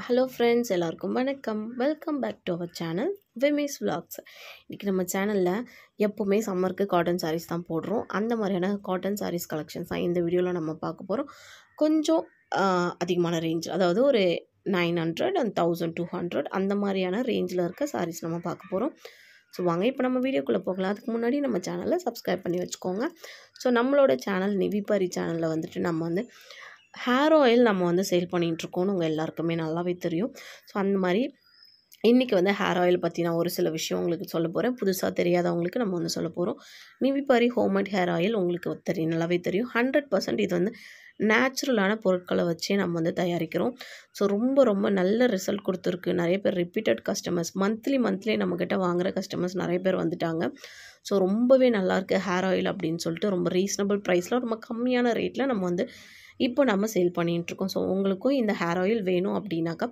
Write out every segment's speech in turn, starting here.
Hello friends, எல்லாருக்கும் வணக்கம். Welcome back to our channel Vimi's vlogs. இன்றைக்கி நம்ம சேனலில் எப்போவுமே சம்மருக்கு காட்டன் சாரீஸ் தான் போடுறோம். அந்த மாதிரியான காட்டன் சாரீஸ் கலெக்ஷன்ஸ் தான் இந்த வீடியோவில் நம்ம பார்க்க போகிறோம். கொஞ்சம் அதிகமான ரேஞ்ச், அதாவது ஒரு 900 and 1200 அந்த மாதிரியான ரேஞ்சில் இருக்க சாரீஸ் நம்ம பார்க்க போகிறோம். ஸோ வாங்க இப்போ நம்ம வீடியோக்குள்ளே போகலாம். அதுக்கு முன்னாடி நம்ம சேனலை சப்ஸ்கிரைப் பண்ணி வச்சுக்கோங்க. ஸோ நம்மளோட சேனல் நிவிபரி சேனலில் வந்துட்டு நம்ம வந்து ஹேர் ஆயில் நம்ம வந்து சேல் பண்ணிகிட்ருக்கோன்னு உங்கள் எல்லாருக்குமே நல்லாவே தெரியும். ஸோ அந்த மாதிரி இன்றைக்கி வந்து ஹேர் ஆயில் பற்றி நான் ஒரு சில விஷயம் உங்களுக்கு சொல்ல போகிறேன். புதுசாக தெரியாதவங்களுக்கு நம்ம வந்து சொல்ல போகிறோம். நிவிபரி ஹோம்மேட் ஹேர் ஆயில் உங்களுக்கு நல்லாவே தெரியும். 100% இது வந்து நேச்சுரலான பொருட்களை வச்சே நம்ம வந்து தயாரிக்கிறோம். ஸோ ரொம்ப ரொம்ப நல்ல ரிசல்ட் கொடுத்துருக்கு. நிறைய பேர் ரிப்பீட்டட் கஸ்டமர்ஸ், மந்த்லி நம்மக்கிட்ட வாங்குகிற கஸ்டமர்ஸ் நிறைய பேர் வந்துட்டாங்க. ஸோ ரொம்பவே நல்லாயிருக்கு ஹேர் ஆயில் அப்படின்னு சொல்லிட்டு ரொம்ப ரீசனபிள் ப்ரைஸில் ரொம்ப கம்மியான ரேட்டில் நம்ம வந்து இப்போ நம்ம சேல் பண்ணிகிட்ருக்கோம். ஸோ உங்களுக்கும் இந்த ஹேர் ஆயில் வேணும் அப்படின்னாக்கா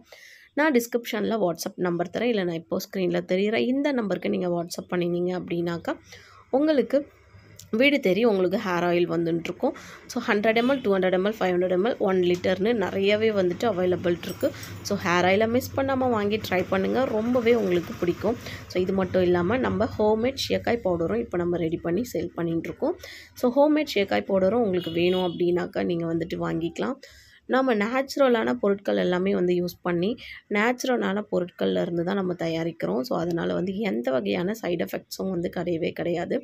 நான் டிஸ்கிரிப்ஷனில் வாட்ஸ்அப் நம்பர் தரேன். இல்லை நான் இப்போ ஸ்க்ரீனில் தெரிகிற இந்த நம்பருக்கு நீங்கள் வாட்ஸ்அப் பண்ணினீங்க அப்படின்னாக்கா உங்களுக்கு வீடு தேடி உங்களுக்கு ஹேர் ஆயில் வந்துட்டுருக்கும். ஸோ 100 ml 200 ml 500 ml 1 லிட்டர்னு நிறையவே வந்துட்டு அவைலபிள் இருக்குது. ஸோ ஹேர் ஆயிலை மிஸ் பண்ணாமல் வாங்கி ட்ரை பண்ணுங்கள், ரொம்பவே உங்களுக்கு பிடிக்கும். ஸோ இது மட்டும் இல்லாமல் நம்ம ஹோம்மேட் ஷேக்காய் பவுடரும் இப்போ நம்ம ரெடி பண்ணி சேல் பண்ணிகிட்ருக்கோம். ஸோ ஹோம்மேட் ஷேக்காய் பவுடரும் உங்களுக்கு வேணும் அப்படின்னாக்கா நீங்கள் வந்துட்டு வாங்கிக்கலாம். நம்ம நேச்சுரலான பொருட்கள் எல்லாமே வந்து யூஸ் பண்ணி நேச்சுரலான பொருட்களில் இருந்து தான் நம்ம தயாரிக்கிறோம். ஸோ அதனால் வந்து எந்த வகையான சைடு எஃபெக்ட்ஸும் வந்து கிடையவே கிடையாது.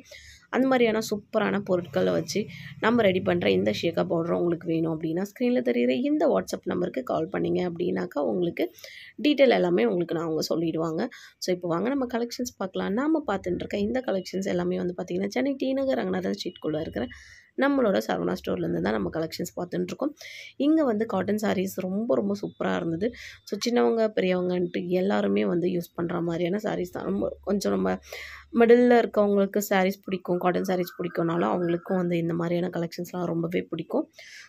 அந்த மாதிரியான சூப்பரான பொருட்களை வச்சு நம்ம ரெடி பண்ணுற இந்த ஷேக்கா பவுடரும் உங்களுக்கு வேணும் அப்படின்னா ஸ்க்ரீனில் தெரிகிற இந்த வாட்ஸ்அப் நம்பருக்கு கால் பண்ணிங்க அப்படின்னாக்கா உங்களுக்கு டீட்டெயில் எல்லாமே உங்களுக்கு அவங்க சொல்லிவிடுவாங்க. ஸோ இப்போ வாங்க நம்ம கலெக்ஷன்ஸ் பார்க்கலாம். நாம் பார்த்துட்டு இருக்க இந்த கலெக்ஷன்ஸ் எல்லாமே வந்து பார்த்திங்கன்னா சென்னை டி நகர் ரங்கநாதன் ஸ்ட்ரீட்குள்ளே இருக்கிற நம்மளோட சரவணா ஸ்டோர்லேருந்து தான் நம்ம கலெக்ஷன்ஸ் பார்த்துட்டுருக்கோம். இங்கே வந்து காட்டன் சாரீஸ் ரொம்ப ரொம்ப சூப்பராக இருந்தது. ஸோ சின்னவங்க பெரியவங்கன்ட்டு எல்லாருமே வந்து யூஸ் பண்ணுற மாதிரியான சாரீஸ் தான். ரொம்ப கொஞ்சம் நம்ம மிடில் இருக்கவங்களுக்கு சாரீஸ் பிடிக்கும், காட்டன் சாரீஸ் பிடிக்கும்னாலும் அவங்களுக்கும் வந்து இந்த மாதிரியான கலெக்ஷன்ஸ்லாம் ரொம்பவே பிடிக்கும்.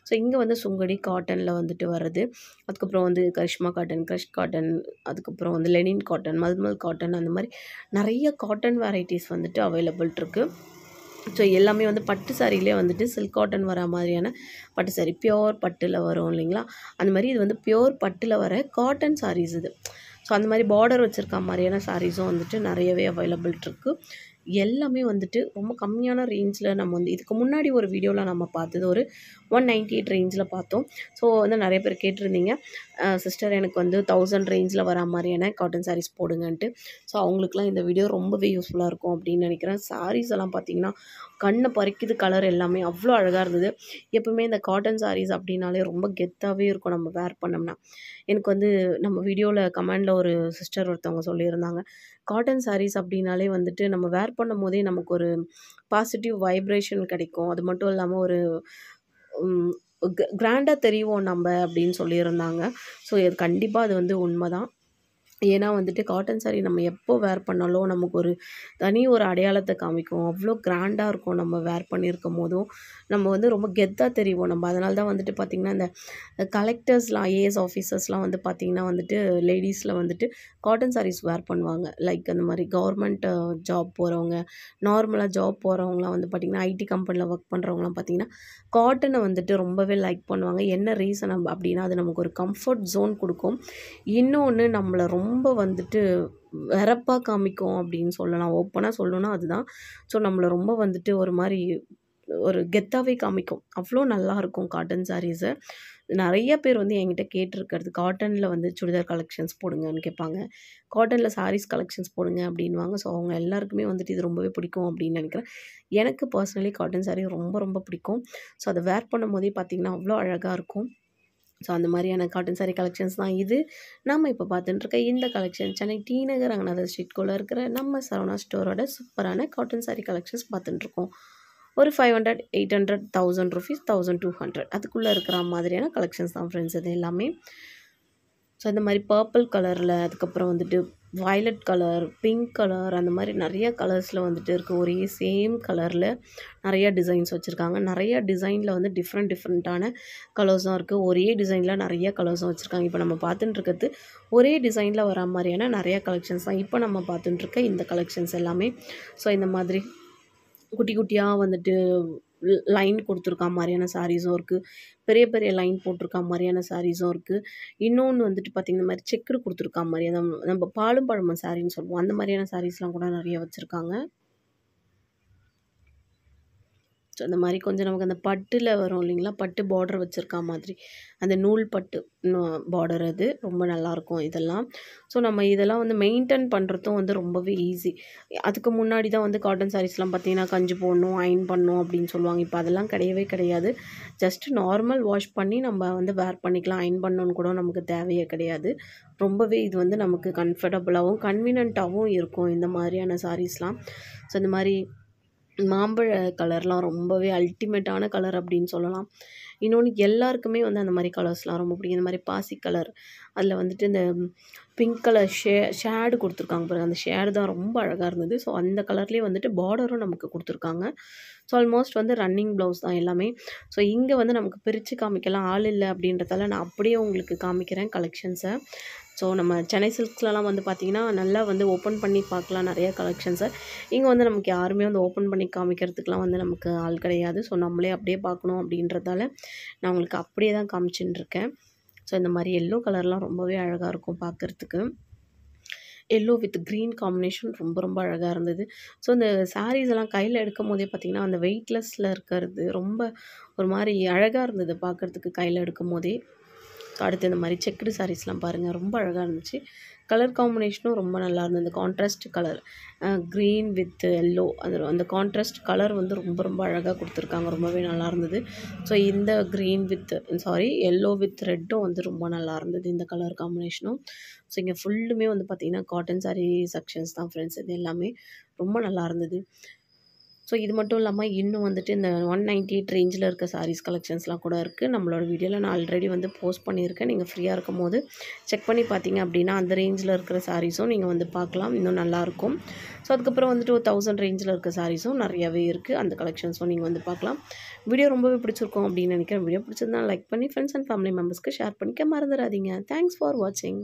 ஸோ இங்கே வந்து சுங்கடி காட்டனில் வந்துட்டு வருது. அதுக்கப்புறம் வந்து கரிஷ்மா காட்டன், க்ரஷ் காட்டன், அதுக்கப்புறம் வந்து லெனின் காட்டன், மல்மல் காட்டன், அந்த மாதிரி நிறைய காட்டன் வெரைட்டிஸ் வந்துட்டு அவைலபிள் இருக்குது. ஸோ எல்லாமே வந்து பட்டு சாரிலே வந்துட்டு சில்க் காட்டன் வர மாதிரியான பட்டு சாரி, பியோர் பட்டில் வரும் இல்லைங்களா, அந்த மாதிரி இது வந்து பியோர் பட்டில் வர காட்டன் சாரீஸ் இது. ஸோ அந்த மாதிரி பார்டர் வச்சுருக்க மாதிரியான சாரீஸும் வந்துட்டு நிறையவே அவைலபிள் இருக்குது. எல்லாமே வந்துட்டு ரொம்ப கம்மியான ரேஞ்சில் நம்ம வந்து இதுக்கு முன்னாடி ஒரு வீடியோவில் நம்ம பார்த்தது ஒரு 198 ரேஞ்சில் பார்த்தோம். ஸோ வந்து நிறைய பேர் கேட்டிருந்தீங்க, சிஸ்டர் எனக்கு வந்து 1000 ரேஞ்சில் வர மாதிரியான காட்டன் சாரீஸ் போடுங்கன்ட்டு. ஸோ அவங்களுக்குலாம் இந்த வீடியோ ரொம்பவே யூஸ்ஃபுல்லாக இருக்கும் அப்படின்னு நினைக்கிறேன். சாரீஸ் எல்லாம் பார்த்திங்கன்னா கண்ணை பறிக்குது, கலர் எல்லாமே அவ்வளோ அழகாக இருந்தது. எப்பவுமே இந்த காட்டன் சாரீஸ் அப்படின்னாலே ரொம்ப கெத்தாகவே இருக்கும் நம்ம வேர் பண்ணோம்னா. எனக்கு வந்து நம்ம வீடியோவில் கமெண்டில் ஒரு சிஸ்டர் ஒருத்தவங்க சொல்லியிருந்தாங்க, காட்டன் சாரீஸ் அப்படின்னாலே வந்துட்டு நம்ம வேர் பண்ணும் போதே நமக்கு ஒரு பாசிட்டிவ் வைப்ரேஷன் கிடைக்கும். அது மட்டும் இல்லாமல் ஒரு கிராண்டாக தெரியும் நம்ம அப்படின்னு சொல்லியிருந்தாங்க. ஸோ இது கண்டிப்பாக அது வந்து உண்மை தான். ஏன்னா வந்துட்டு காட்டன் சாரீ நம்ம எப்போ வேர் பண்ணாலும் நமக்கு ஒரு தனி ஒரு அடையாளத்தை காமிக்கும். அவ்வளோ கிராண்டாக இருக்கும் நம்ம வேர் பண்ணியிருக்கும் போதும். நம்ம வந்து ரொம்ப கெத்தாக தெரியும் நம்ம. அதனால தான் வந்துட்டு பார்த்திங்கன்னா இந்த கலெக்டர்ஸ்லாம், ஐஏஎஸ் ஆஃபீஸர்ஸ்லாம் வந்து பார்த்திங்கன்னா வந்துட்டு லேடிஸில் வந்துட்டு காட்டன் சாரீஸ் வேர் பண்ணுவாங்க. லைக் அந்த மாதிரி கவர்மெண்ட் ஜாப் போகிறவங்க, நார்மலாக ஜாப் போகிறவங்களாம் வந்து பார்த்திங்கன்னா ஐடி கம்பெனியில் ஒர்க் பண்ணுறவங்களாம் பார்த்திங்கன்னா காட்டனை வந்துட்டு ரொம்பவே லைக் பண்ணுவாங்க. என்ன ரீசன் அப்படின்னா அது நமக்கு ஒரு கம்ஃபர்ட் ஜோன் கொடுக்கும். இன்னொன்று நம்மளை ரொம்ப வந்துட்டு வெறப்பாக காமிக்கும் அப்படின்னு சொல்லலாம். ஓப்பனாக சொல்லணும்னா அதுதான். ஸோ நம்மளை ரொம்ப வந்துட்டு ஒரு மாதிரி ஒரு கெத்தாகவே காமிக்கும். அவ்வளோ நல்லாயிருக்கும் காட்டன் சாரீஸு. நிறைய பேர் வந்து என்கிட்ட கேட்டிருக்கிறது, காட்டனில் வந்து சுடிதார் கலெக்ஷன்ஸ் போடுங்கன்னு கேட்பாங்க, காட்டனில் சாரீஸ் கலெக்ஷன்ஸ் போடுங்க அப்படின்வாங்க. ஸோ அவங்க எல்லாருக்குமே வந்துட்டு இது ரொம்பவே பிடிக்கும் அப்படின்னு நினைக்கிறேன். எனக்கு பர்சனலி காட்டன் சாரீ ரொம்ப ரொம்ப பிடிக்கும். ஸோ அதை வேர் பண்ணும் போதே பார்த்திங்கன்னா அவ்வளோ அழகாக இருக்கும். ஸோ அந்த மாதிரியான காட்டன் சாரீ கலெக்ஷன்ஸ் தான் இது. நம்ம இப்போ பார்த்துட்டுருக்க இந்த கலெக்ஷன் சென்னை டி நகர் ரங்கநாதர் ஸ்ட்ரீட்குள்ளே இருக்கிற நம்ம சரவணா ஸ்டோரோட சூப்பரான காட்டன் சாரீ கலெக்ஷன்ஸ் பார்த்துட்டுருக்கோம். ஒரு 500, 800, 1000 rupees, 1200 அதுக்குள்ளே இருக்கிற மாதிரியான கலெக்ஷன்ஸ் தான் ஃப்ரெண்ட்ஸ் இது எல்லாமே. ஸோ இந்த மாதிரி பர்பிள் கலரில், அதுக்கப்புறம் வந்துட்டு வயலட் கலர், பிங்க் கலர், அந்த மாதிரி நிறைய கலர்ஸில் வந்துட்டு இருக்குது. ஒரே சேம் கலரில் நிறைய டிசைன்ஸ் வச்சுருக்காங்க. நிறைய டிசைனில் வந்து டிஃப்ரெண்ட்டான கலர்ஸும் இருக்குது. ஒரே டிசைனில் நிறைய கலர்ஸும் வச்சுருக்காங்க. இப்போ நம்ம பார்த்துட்டு இருக்கிறது ஒரே டிசைனில் வர மாதிரியான நிறைய கலெக்ஷன்ஸ் தான் இப்போ நம்ம பார்த்துட்டு இருக்க இந்த கலெக்ஷன்ஸ் எல்லாமே. ஸோ இந்த மாதிரி குட்டி குட்டியாக வந்துட்டு லைன் கொடுத்துருக்கா மாதிரியான சாரீஸும் இருக்குது. பெரிய பெரிய லைன் போட்டிருக்கா மாதிரியான சாரீஸும் இருக்குது. இன்னொன்று வந்துட்டு பார்த்திங்கன்னா, இந்த மாதிரி செக்குடு கொடுத்துருக்கா மாதிரி நம்ம பாலும் பழமும் சாரின்னு சொல்லுவோம். அந்த மாதிரியான சாரீஸ்லாம் கூட நிறைய வச்சுருக்காங்க. ஸோ அந்த மாதிரி கொஞ்சம் நமக்கு அந்த பட்டில் வரும் இல்லைங்களா, பட்டு பார்டர் வச்சுருக்கா மாதிரி அந்த நூல் பட்டு பார்டர் அது ரொம்ப நல்லாயிருக்கும் இதெல்லாம். ஸோ நம்ம இதெல்லாம் வந்து மெயின்டைன் பண்ணுறதும் வந்து ரொம்பவே ஈஸி. அதுக்கு முன்னாடி தான் வந்து காட்டன் சாரீஸ்லாம் பார்த்திங்கன்னா கஞ்சி போடணும், அயன் பண்ணணும் அப்படின்னு சொல்லுவாங்க. இப்போ அதெல்லாம் கிடையவே கிடையாது. ஜஸ்ட்டு நார்மல் வாஷ் பண்ணி நம்ம வந்து வேர் பண்ணிக்கலாம். அயன் பண்ணணுன்னு கூட நமக்கு தேவையே கிடையாது. ரொம்பவே இது வந்து நமக்கு கம்ஃபர்டபுளாகவும் கன்வீனியண்ட்டாகவும் இருக்கும் இந்த மாதிரியான சாரீஸ்லாம். ஸோ இந்த மாதிரி மாம்பழ கலர்லாம் ரொம்பவே அல்டிமேட்டான கலர் அப்படின்னு சொல்லலாம். இன்னொன்று எல்லாருக்குமே வந்து அந்த மாதிரி கலர்ஸ்லாம் ரொம்ப பிடிக்கும். இந்த மாதிரி பாசி கலர், அதில் வந்துட்டு இந்த பிங்க் கலர் ஷேடு கொடுத்துருக்காங்க பாருங்கள். அந்த ஷேடு தான் ரொம்ப அழகாக இருந்தது. ஸோ அந்த கலர்லேயே வந்துட்டு பார்டரும் நமக்கு கொடுத்துருக்காங்க. ஸோ ஆல்மோஸ்ட் வந்து ரன்னிங் ப்ளவுஸ் தான் எல்லாமே. ஸோ இங்கே வந்து நமக்கு பிரித்து காமிக்கலாம் ஆள் இல்லை அப்படின்றதால நான் அப்படியே உங்களுக்கு காமிக்கிறேன் கலெக்ஷன்ஸை. ஸோ நம்ம சென்னை சில்க்ஸ்லலாம் வந்து பார்த்திங்கன்னா நல்லா வந்து ஓப்பன் பண்ணி பார்க்கலாம் நிறைய கலெக்ஷன்ஸை. இங்கே வந்து நமக்கு யாருமே வந்து ஓப்பன் பண்ணி காமிக்கிறதுக்கெலாம் வந்து நமக்கு ஆள் கிடையாது. ஸோ நம்மளே அப்படியே பார்க்கணும் அப்படின்றதால நான் உங்களுக்கு அப்படியே தான் காமிச்சுன்னு இருக்கேன். ஸோ இந்த மாதிரி எல்லோ கலர்லாம் ரொம்பவே அழகாக இருக்கும் பார்க்குறதுக்கு. எல்லோ வித் க்ரீன் காம்பினேஷன் ரொம்ப ரொம்ப அழகாக இருந்தது. ஸோ இந்த சாரீஸ் எல்லாம் கையில் எடுக்கும் போதே பார்த்திங்கன்னா அந்த வெயிட்லெஸ்ஸில் இருக்கிறது ரொம்ப ஒரு மாதிரி அழகாக இருந்தது பார்க்குறதுக்கு கையில் எடுக்கும் போதே. அடுத்து இந்த மாதிரி செக்குடு சாரீஸ்லாம் பாருங்கள் ரொம்ப அழகாக இருந்துச்சு. கலர் காம்பினேஷனும் ரொம்ப நல்லா இருந்தது. Contrast colour green with yellow அந்த கான்ட்ராஸ்ட் கலர் வந்து ரொம்ப ரொம்ப அழகாக கொடுத்துருக்காங்க. ரொம்பவே நல்லா இருந்தது. ஸோ இந்த க்ரீன் வித் எல்லோ வித் ரெட்டும் வந்து ரொம்ப நல்லா இருந்தது இந்த கலர் காம்பினேஷனும். ஸோ இங்கே ஃபுல்லுமே வந்து பார்த்திங்கன்னா காட்டன் சாரீ செக்ஷன்ஸ் தான் ஃப்ரெண்ட்ஸ். இது எல்லாமே ரொம்ப நல்லா இருந்தது. ஸோ இது மட்டும் இல்லாமல் இன்னும் வந்துட்டு இந்த 198 ரேஞ்சில் இருக்க சாரீஸ் கலெக்ஷன்ஸ்லாம் கூட இருக்குது. நம்மளோட வீடியோவில் நான் ஆல்ரெடி வந்து போஸ்ட் பண்ணியிருக்கேன். நீங்கள் ஃப்ரீயாக இருக்கும் போது செக் பண்ணி பார்த்தீங்க அப்படின்னா அந்த ரேஞ்சில் இருக்கிற சாரீஸும் நீங்கள் வந்து பார்க்கலாம். இன்னும் நல்லாயிருக்கும். ஸோ அதுக்கப்புறம் வந்துட்டு ஒரு 1000 ரேஞ்சில் இருக்க சாரீஸும் நிறையாவே இருக்குது. அந்த கலெக்ஷன்ஸும் நீங்கள் வந்து பார்க்கலாம். வீடியோ ரொம்பவே பிடிச்சிருக்கும் அப்படின்னு நினைக்கிறேன். வீடியோ பிடிச்சிருந்தா லைக் பண்ணி ஃப்ரெண்ட்ஸ் அண்ட் ஃபேமிலி மெம்பர்ஸ்க்கு ஷேர் பண்ணிக்க மறந்துடாதீங்க. தேங்க்ஸ் ஃபார் வாட்சிங்.